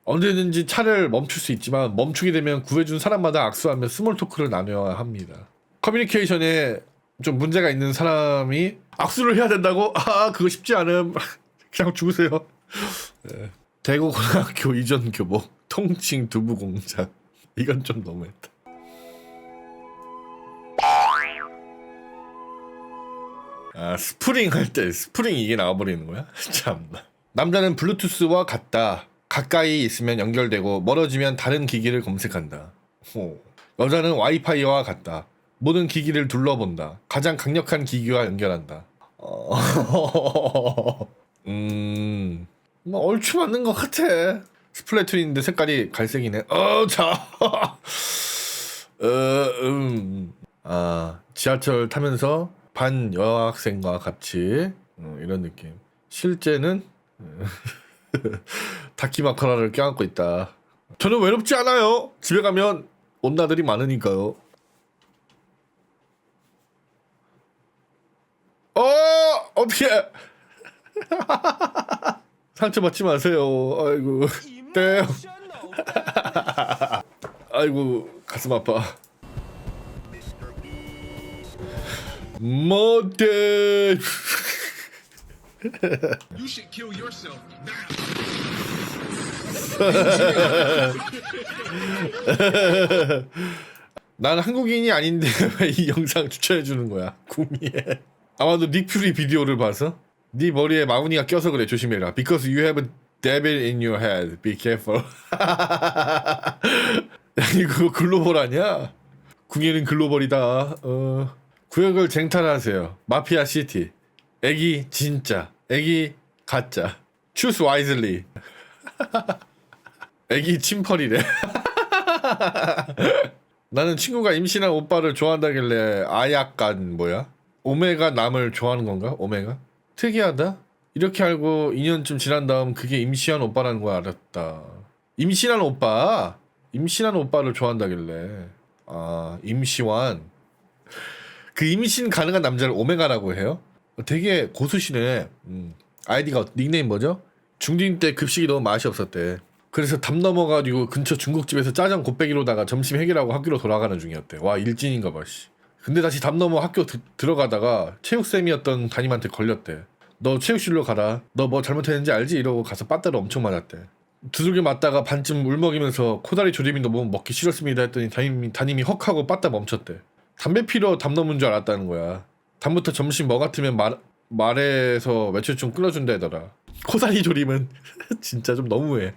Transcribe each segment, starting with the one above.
언제든지 차를 멈출 수 있지만 멈추게 되면 구해준 사람마다 악수하며 스몰 토크를 나눠야 합니다. 커뮤니케이션에 좀 문제가 있는 사람이 악수를 해야 된다고? 아 그거 쉽지 않음. 그냥 죽으세요. 네. 대구고등학교 이전 교복 통칭 두부공장. 이건 좀 너무했다. 아 스프링 할 때 스프링 이게 나와버리는 거야? 참나. 남자는 블루투스와 같다. 가까이 있으면 연결되고 멀어지면 다른 기기를 검색한다. 여자는 와이파이와 같다. 모든 기기를 둘러본다. 가장 강력한 기기와 연결한다. 뭐 얼추 맞는 것 같아. 스플래툰인데 색깔이 갈색이네. 자. 지하철 타면서 반 여학생과 같이 이런 느낌. 실제는 다키마카라를 껴안고 있다. 저는 외롭지 않아요. 집에 가면 온나들이 많으니까요. 어떻게? 상처 받지 마세요. 아이고, 네. 아이고, 가슴 아파. 못해. You should kill yourself now. 난 한국인이 아닌데 왜 이 영상 추천해 주는 거야? 구미에. 아마도 닉 퓨리 비디오를 봐서 네 머리에 마우니가 껴서 그래. 조심해라. Because you have a devil in your head. Be careful. 야 이거 글로벌 아니야? 궁예는 글로벌이다. 구역을 쟁탈하세요. 마피아 시티. 애기 진짜. 애기 가짜. Choose wisely. 애기 침펄이래. 나는 친구가 임신한 오빠를 좋아한다길래 아약간 뭐야? 오메가 남을 좋아하는 건가? 오메가? 특이하다. 이렇게 알고 2년쯤 지난 다음 그게 임시한 오빠라는 걸 알았다. 임신한 오빠? 임신한 오빠를 좋아한다길래. 아 임시완. 그 임신 가능한 남자를 오메가라고 해요? 되게 고수시네. 아이디가 닉네임 뭐죠? 중딩 때 급식이 너무 맛이 없었대. 그래서 담 넘어가지고 근처 중국집에서 짜장 곱빼기로다가 점심 해결하고 학교로 돌아가는 중이었대. 와 일진인가 봐 씨. 근데 다시 담 넘어 학교 들어가다가 체육쌤이었던 담임한테 걸렸대. 너 체육실로 가라. 너 뭐 잘못했는지 알지? 이러고 가서 빠따를 엄청 맞았대. 두들겨 맞다가 반쯤 울먹이면서 코다리 조림이 너무 먹기 싫었습니다 했더니 담임이 헉하고 빠따 멈췄대. 담배 피러 담 넘은 줄 알았다는 거야. 다음부터 점심 뭐 같으면 말해서 며칠 좀 끊어준다 하더라. 코다리 조림은 진짜 좀 너무해.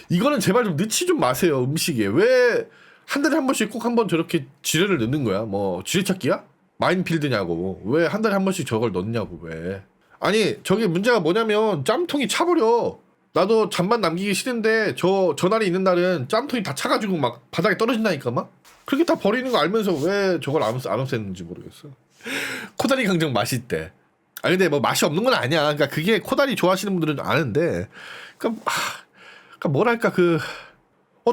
이거는 제발 좀 넣지 좀 마세요. 음식에. 왜 한 달에 한 번씩 꼭 한 번 저렇게 지뢰를 넣는 거야? 뭐 지뢰찾기야? 마인필드냐고. 왜 한 달에 한 번씩 저걸 넣냐고 왜. 아니 저게 문제가 뭐냐면 짬통이 차버려. 나도 잔반 남기기 싫은데 저날이 있는 날은 짬통이 다 차가지고 막 바닥에 떨어진다니까 막. 그렇게 다 버리는 거 알면서 왜 저걸 안 없앴는지 모르겠어. 코다리 강정 맛있대. 아 근데 뭐 맛이 없는 건 아니야. 그러니까 그게 코다리 좋아하시는 분들은 아는데, 그러니까 뭐랄까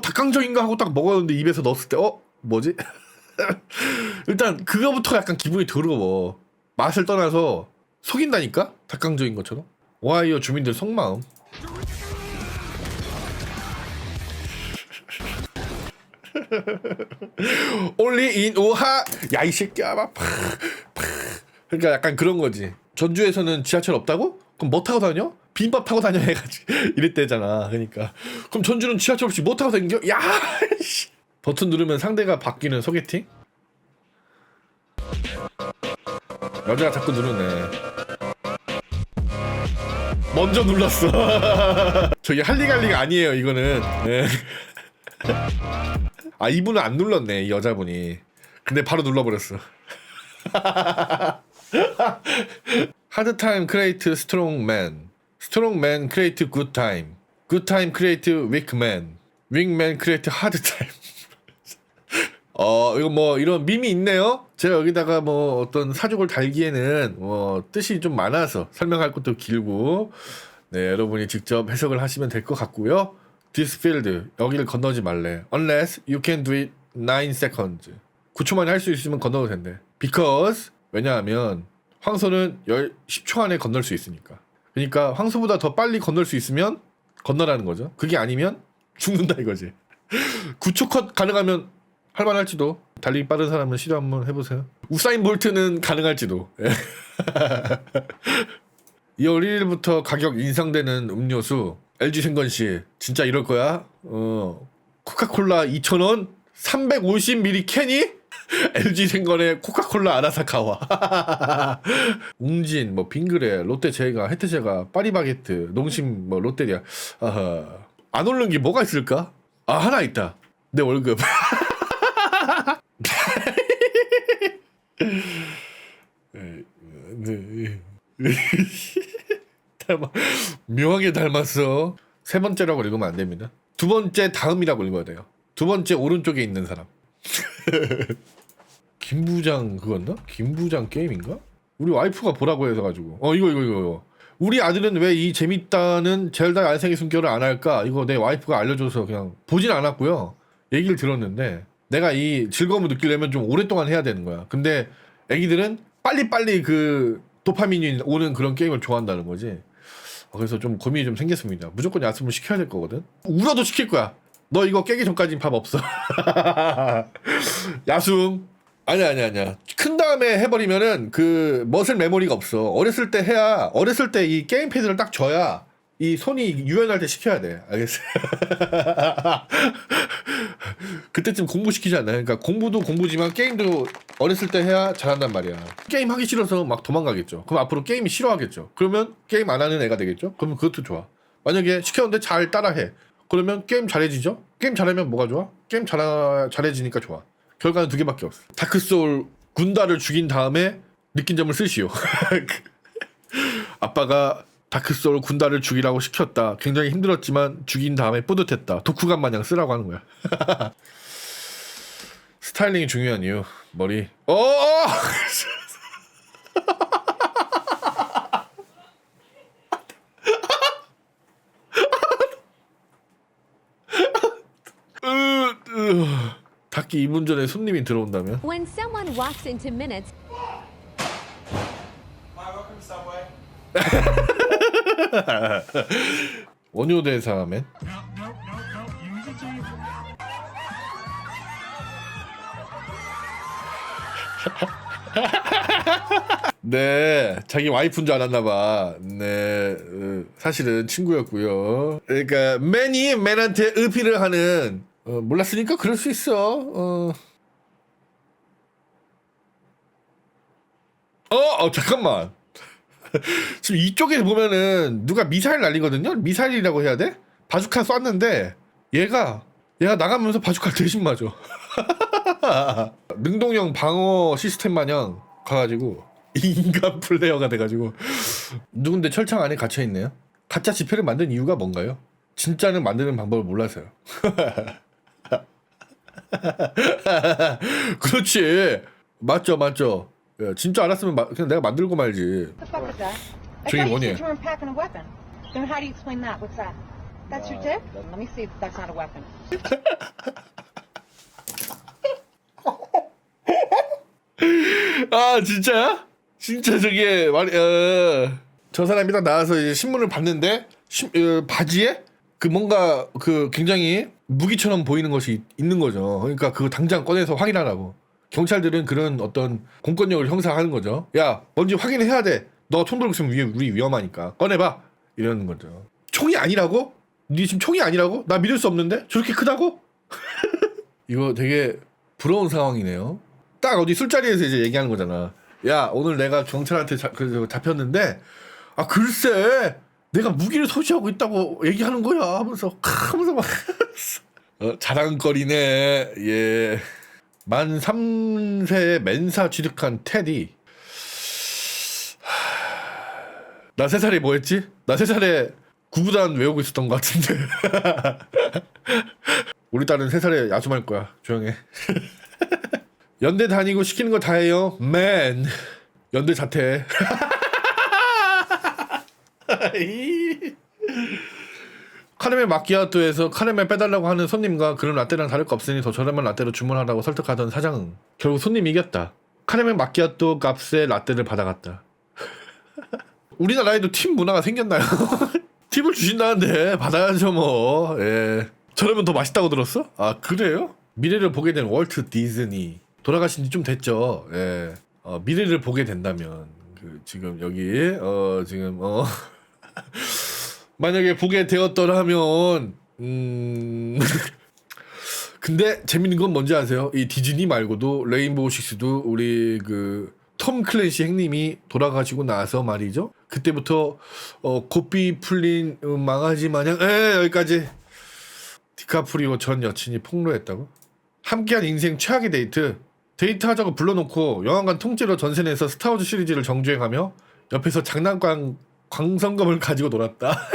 닭강정인가 하고 딱 먹었는데 입에서 넣었을 때 뭐지? 일단 그거부터 약간 기분이 더러워. 맛을 떠나서 속인다니까? 닭강정인 것처럼. 오하이오 주민들 속마음. Only in 오하. 야 이 새끼야 막. 그러니까 약간 그런 거지. 전주에서는 지하철 없다고? 그럼 뭐 타고 다녀? 비빔밥 타고 다녀 해가지고 이랬대잖아. 그러니까 그럼 전주는 지하철 없이 뭐 타고 다녀? 야 버튼 누르면 상대가 바뀌는 소개팅? 여자가 자꾸 누르네. 먼저 눌렀어. 저기 할리갈리가 아니에요 이거는. 네. 아 이분은 안 눌렀네 이 여자분이. 근데 바로 눌러버렸어. Hard time create strong man. Strong man create good time. Good time create weak man. Weak man create hard time. 이거 뭐 이런 밈이 있네요. 제가 여기다가 뭐 어떤 사족을 달기에는 뭐 뜻이 좀 많아서 설명할 것도 길고, 네 여러분이 직접 해석을 하시면 될 것 같고요. This field 여기를 건너지 말래. Unless you can do it 9 seconds. 9초 만에 할 수 있으면 건너도 된대. Because 왜냐하면 황소는 10초 안에 건널 수 있으니까. 그러니까 황소보다 더 빨리 건널 수 있으면 건너라는 거죠. 그게 아니면 죽는다 이거지. 9초 컷 가능하면 할만할지도. 달리기 빠른 사람은 시도 한번 해보세요. 우사인 볼트는 가능할지도. 2월 1일부터 가격 인상되는 음료수. LG생건씨 진짜 이럴 거야? 코카콜라 2,000원 350ml 캔이? LG생건의 코카콜라 아라사카와. 웅진 뭐 빙그레 롯데제과 혜태제과 파리바게트 농심 뭐 롯데리아. 안 오른 게 뭐가 있을까? 아 하나 있다. 내 월급. 묘하게 닮았어. 세 번째라고 읽으면 안 됩니다. 두 번째 다음이라고 읽어야 돼요. 두 번째 오른쪽에 있는 사람. 김부장 그건가? 김부장 게임인가? 우리 와이프가 보라고 해서 가지고 이거 우리 아들은 왜 이 재밌다는 젤다 야생의 숨결을 안 할까? 이거 내 와이프가 알려줘서 그냥 보진 않았고요. 얘기를 들었는데 내가 이 즐거움을 느끼려면 좀 오랫동안 해야 되는 거야. 근데 애기들은 빨리빨리 그 도파민이 오는 그런 게임을 좋아한다는 거지. 그래서 좀 고민이 좀 생겼습니다. 무조건 야숨을 시켜야 될 거거든. 울어도 시킬 거야. 너 이거 깨기 전까지는 밥 없어. 야숨. 아니야. 큰 다음에 해버리면은 그 머슬 메모리가 없어. 어렸을 때 해야, 어렸을 때 이 게임 패드를 딱 줘야 이 손이 유연할 때 시켜야 돼. 알겠어? 그때쯤 공부시키지 않나요? 그러니까 공부도 공부지만 게임도 어렸을 때 해야 잘한단 말이야. 게임 하기 싫어서 막 도망가겠죠. 그럼 앞으로 게임이 싫어하겠죠. 그러면 게임 안 하는 애가 되겠죠. 그러면 그것도 좋아. 만약에 시켰는데 잘 따라해. 그러면 게임 잘해지죠. 게임 잘하면 뭐가 좋아? 게임 잘해지니까 좋아. 결과는 두 개밖에 없어. 다크소울 군다를 죽인 다음에 느낀 점을 쓰시오. 아빠가 다크소울 군다를 죽이라고 시켰다. 굉장히 힘들었지만 죽인 다음에 뿌듯했다. 독후감 마냥 쓰라고 하는 거야. 스타일링이 중요한 이유. 머리. 닫기 2분 전에 손님이 들어온다면? When someone walks into minutes. 원효 대사맨. 네, 자기 와이프인 줄 알았나봐. 네, 사실은 친구였고요. 그러니까 맨이 맨한테 의피를 하는. 몰랐으니까 그럴 수 있어. 잠깐만. 지금 이쪽에 보면은 누가 미사일 날리거든요. 미사일이라고 해야 돼? 바주카 쐈는데 얘가 나가면서 바주카 대신 맞아. 능동형 방어 시스템 마냥 가가지고 인간 플레이어가 돼가지고 누군데 철창 안에 갇혀 있네요. 가짜 지폐를 만든 이유가 뭔가요? 진짜는 만드는 방법을 몰라서요. 그렇지. 맞죠. 야, 진짜 알았으면 그냥 내가 만들고 말지. 저기 뭐니? 아 진짜야? 진짜 저게 저 사람이 딱 나와서 이제 신문을 봤는데 바지에 그 뭔가 그 굉장히 무기처럼 보이는 것이 있는 거죠. 그러니까 그거 당장 꺼내서 확인하라고. 경찰들은 그런 어떤 공권력을 형성하는 거죠. 야, 뭔지 확인해야 돼. 너 총 들고 있으면 우리 위험하니까 꺼내봐. 이러는 거죠. 총이 아니라고? 네 지금 총이 아니라고? 나 믿을 수 없는데? 저렇게 크다고? 이거 되게 부러운 상황이네요. 딱 어디 술자리에서 이제 얘기하는 거잖아. 야, 오늘 내가 경찰한테 잡혔는데 글쎄 내가 무기를 소지하고 있다고 얘기하는 거야 하면서 막 자랑거리네. 예. 만 3세에 맨사 취득한 테디. 나 3살에 뭐 했지? 나 3살에 구구단 외우고 있었던 것 같은데. 우리 딸은 3살에 야숨할 거야. 조용해. 연대 다니고 시키는 거 다 해요. 맨. 연대 자퇴. 카라멜 마키아토에서 카라멜 빼달라고 하는 손님과 그런 라떼랑 다를 거 없으니 더 저렴한 라떼로 주문하라고 설득하던 사장은 결국 손님이 이겼다. 카라멜 마키아토 값에 라떼를 받아갔다. 우리나라에도 팁 문화가 생겼나요? 팁을 주신다는데 받아야죠 뭐. 예. 저러면 더 맛있다고 들었어? 아 그래요? 미래를 보게 된 월트 디즈니 돌아가신 지 좀 됐죠. 예. 미래를 보게 된다면 그 지금 여기 지금 만약에 보게 되었더라면 근데 재밌는 건 뭔지 아세요? 이 디즈니 말고도 레인보우 식스도 우리 그 톰 클랜시 형님이 돌아가시고 나서 말이죠. 그때부터 고삐 풀린 망아지 마냥 여기까지 디카프리오 전 여친이 폭로했다고? 함께한 인생 최악의 데이트하자고 불러놓고 영화관 통째로 전세 내서 스타워즈 시리즈를 정주행하며 옆에서 장난감 광선검을 가지고 놀았다.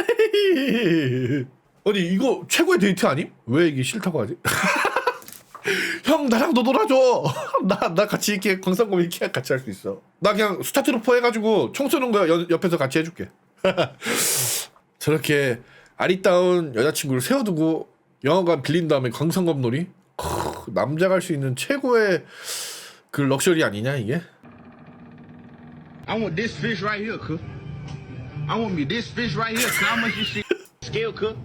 아니 이거 최고의 데이트 아님? 왜 이게 싫다고 하지? 형 나랑도 놀아줘. 나 같이 이렇게 광선검 이렇게 같이 할 수 있어. 나 그냥 스타트로퍼 해가지고 총 쏘는 거 옆에서 같이 해줄게. 저렇게 아리따운 여자친구를 세워두고 영화관 빌린 다음에 광선검 놀이? 남자가 할 수 있는 최고의 그 럭셔리 아니냐 이게? I want this fish right here, cook. I want me this fish right here. How much this shit scale, cook?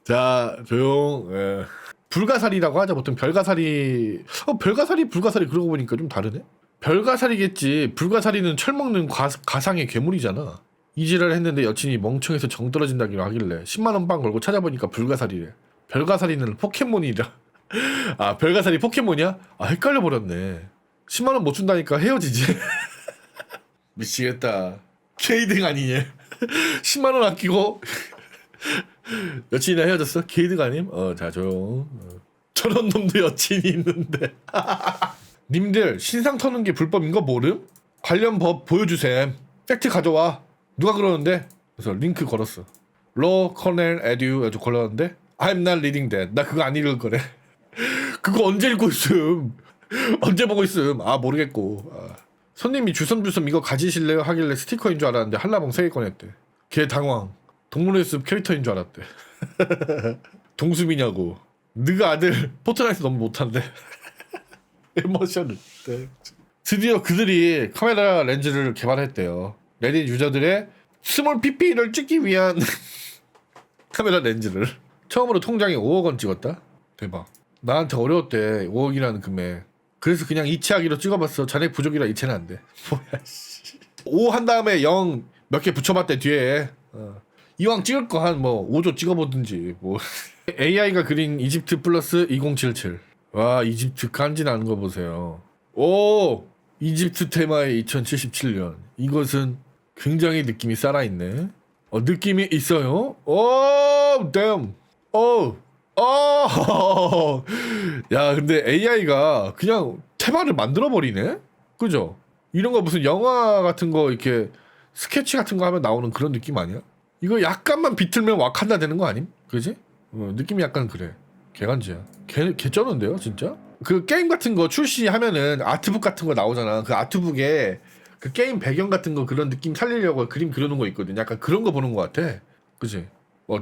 자 조용. 예. 불가사리라고 하자. 보통 별가사리 불가사리 그러고 보니까 좀 다르네. 별가사리겠지. 불가사리는 철 먹는 가상의 괴물이잖아. 이지랄 했는데 여친이 멍청해서 정 떨어진다기로 하길래 10만원 빵 걸고 찾아보니까 불가사리래. 별가사리는 포켓몬이라. 아 별가사리 포켓몬이야? 아 헷갈려 버렸네. 10만원 못 준다니까 헤어지지. 미치겠다. K등 아니냐. 10만원 아끼고 여친이랑 헤어졌어? K등 아님? 자 조용. 저런 놈도 여친이 있는데. 님들 신상 터는 게 불법인 거 모름? 관련 법 보여주셈. 팩트 가져와. 누가 그러는데? 그래서 링크 걸었어. 로 커넬 에듀 아주 걸렀는데 I'm not reading that. 나 그거 안 읽을 거래. 그거 언제 읽고 있음? 언제 보고 있음? 아 모르겠고. 손님이 주섬주섬 이거 가지실래요? 하길래 스티커인 줄 알았는데 한라봉 3개 꺼냈대. 걔 당황. 동물의 숲 캐릭터인 줄 알았대. 동숲이냐고. 너가 아들 포트나이트 너무 못한대. 에모션을. 드디어 그들이 카메라 렌즈를 개발했대요. 레딧 유저들의 스몰 PP를 찍기 위한 카메라 렌즈를. 처음으로 통장에 5억 원 찍었다? 대박. 나한테 어려웠대 5억이라는 금액. 그래서 그냥 이체하기로 찍어봤어. 잔액 부족이라 이체는 안 돼. 뭐야 씨. 5 한 다음에 0 몇 개 붙여봤대 뒤에. 이왕 찍을 거 한 뭐 5조 찍어보든지 뭐. AI가 그린 이집트 플러스 2077. 와 이집트 간지 나는 거 보세요. 오 이집트 테마의 2077년. 이것은 굉장히 느낌이 살아있네. 느낌이 있어요. 오 댐. 야 근데 AI가 그냥 테마를 만들어버리네. 그죠? 이런 거 무슨 영화 같은 거 이렇게 스케치 같은 거 하면 나오는 그런 느낌 아니야? 이거 약간만 비틀면 와칸다 되는 거 아님? 그지? 느낌이 약간 그래. 개간지야. 개 쩌는데요 진짜? 그 게임 같은 거 출시하면은 아트북 같은 거 나오잖아. 그 아트북에 그 게임 배경 같은 거 그런 느낌 살리려고 그림 그려놓은 거 있거든. 약간 그런 거 보는 거 같아. 그지?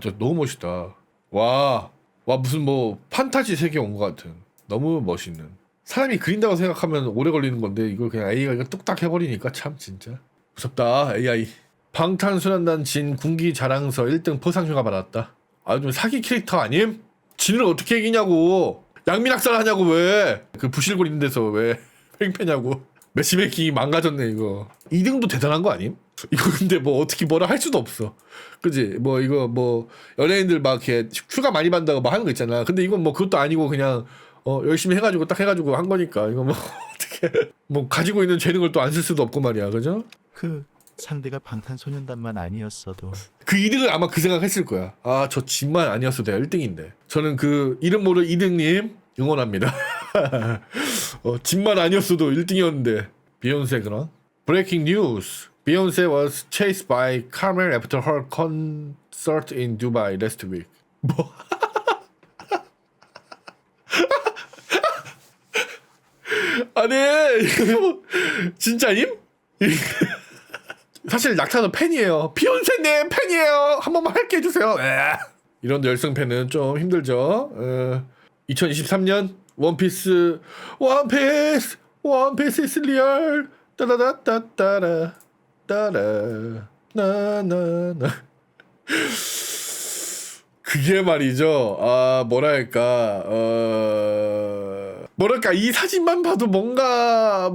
진짜 너무 멋있다. 와 무슨 뭐 판타지 세계 온 거 같은. 너무 멋있는. 사람이 그린다고 생각하면 오래 걸리는 건데 이걸 그냥 AI가 이거 뚝딱 해버리니까 참 진짜 무섭다. AI. 방탄소년단 진 군기 자랑서 1등 포상휴가 받았다. 좀 사기 캐릭터 아님? 진을 어떻게 이기냐고. 양민학살 하냐고 왜. 그 부실골 있는 데서 왜 횡패냐고. 매치메이킹이 망가졌네 이거. 2등도 대단한 거 아님? 이거 근데 뭐 어떻게 뭐라 할 수도 없어. 그지? 뭐 이거 뭐 연예인들 막 이렇게 휴가 많이 받는다고 뭐 하는 거 있잖아. 근데 이건 뭐 그것도 아니고 그냥 열심히 해가지고 딱 해가지고 한 거니까 이거 뭐 어떻게 뭐 가지고 있는 재능을 또 안 쓸 수도 없고 말이야. 그죠? 상대가 방탄소년단만 아니었어도 그 2등을 아마 그 생각했을 거야. 저 집만 아니었어도 내가 1등인데. 저는 그 이름 모를 2등님 응원합니다. 집만 아니었어도 1등이었는데. 비욘세 그럼. Breaking news. Beyonce was chased by camel after her concert in Dubai last week. 뭐? 아니 이거 뭐 진짜님? 사실 낙타는 팬이에요. 비욘세님 팬이에요. 한 번만 할게 해주세요. 이런 열성 팬은 좀 힘들죠. 2023년 원피스 is 리얼 따라따따따라 따라 나나나 그게 말이죠. 아 뭐랄까 이 사진만 봐도 뭔가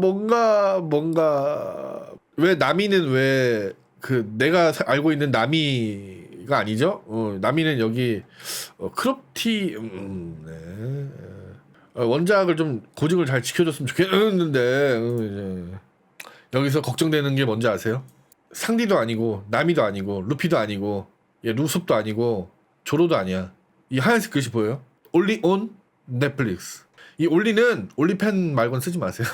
왜 나미는 왜 그 내가 알고 있는 나미가 아니죠? 나미는 여기 크롭티 네. 원작을 좀 고증을 잘 지켜줬으면 좋겠는데 이제 여기서 걱정되는 게 뭔지 아세요? 상디도 아니고 나미도 아니고 루피도 아니고 루섭도 아니고 조로도 아니야. 이 하얀색 글씨 보여요? Only on Netflix. 이 올리는 올리팬 말고는 쓰지 마세요.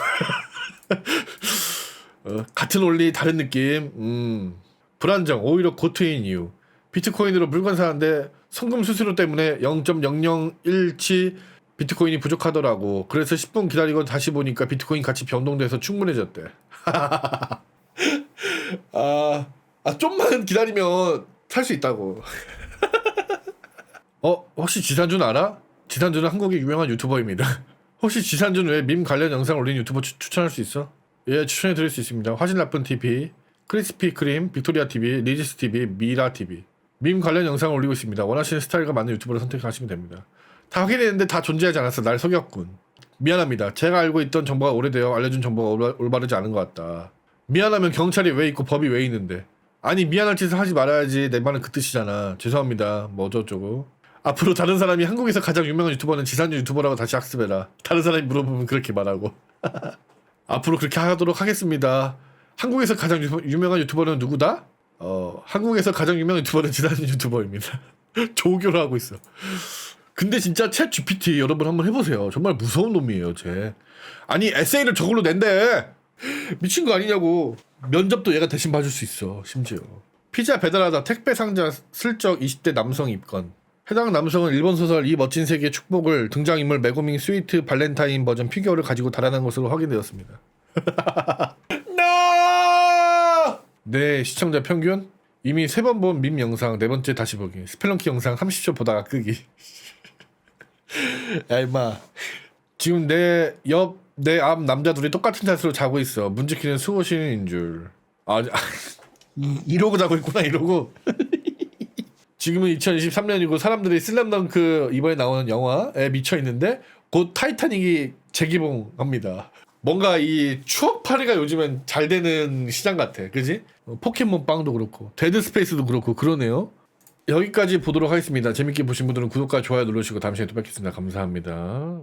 같은 올리 다른 느낌. 불안정 오히려 고트인 이유. 비트코인으로 물건 사는데 송금 수수료 때문에 0.0017 비트코인이 부족하더라고. 그래서 10분 기다리고 다시 보니까 비트코인 가치 변동돼서 충분해졌대. 좀만 기다리면 살 수 있다고. 혹시 지산준 알아? 지산준은 한국의 유명한 유튜버입니다. 혹시 지산준 외에 밈 관련 영상 올린 유튜버 추천할 수 있어? 예, 추천해 드릴 수 있습니다. 화질 나쁜 TV, 크리스피 크림, 빅토리아 TV, 리지스 TV, 미라 TV. 밈 관련 영상을 올리고 있습니다. 원하시는 스타일과 맞는 유튜버를 선택하시면 됩니다. 다 확인했는데 다 존재하지 않았어. 날 속였군. 미안합니다. 제가 알고 있던 정보가 오래되어 알려준 정보가 올바르지 않은 것 같다. 미안하면 경찰이 왜 있고 법이 왜 있는데. 아니 미안할 짓을 하지 말아야지. 내 말은 그 뜻이잖아. 죄송합니다. 뭐 어쩌고저쩌고. 앞으로 다른 사람이 한국에서 가장 유명한 유튜버는 지산준 유튜버라고 다시 학습해라. 다른 사람이 물어보면 그렇게 말하고. 앞으로 그렇게 하도록 하겠습니다. 한국에서 가장 유명한 유튜버는 누구다? 한국에서 가장 유명한 유튜버는 지산준 유튜버입니다. 조교를 하고 있어. 근데 진짜 챗 GPT 여러분 한번 해보세요. 정말 무서운 놈이에요, 쟤. 아니 에세이를 저걸로 낸대. 미친 거 아니냐고. 면접도 얘가 대신 봐줄 수 있어. 심지어 피자 배달하다 택배 상자 슬쩍 20대 남성 입건. 해당 남성은 일본 소설 이 멋진 세계의 축복을 등장인물 메구밍 스위트 발렌타인 버전 피규어를 가지고 달아난 것으로 확인되었습니다. No! 네, 시청자 평균 이미 3번 본 밈 영상 4번째 다시 보기. 스펠런키 영상 30초 보다가 끄기. 야 임마, 지금 내 앞 남자 둘이 똑같은 자세로 자고 있어. 문지키는 수호신인 줄. 이러고 자고 있구나. 이러고. 지금은 2023년이고 사람들이 슬램덩크 이번에 나오는 영화에 미쳐 있는데 곧 타이타닉이 재개봉합니다. 뭔가 이 추억팔이가 요즘엔 잘 되는 시장 같아. 그지? 포켓몬 빵도 그렇고 데드 스페이스도 그렇고 그러네요. 여기까지 보도록 하겠습니다. 재밌게 보신 분들은 구독과 좋아요 누르시고 다음 시간에 또 뵙겠습니다. 감사합니다.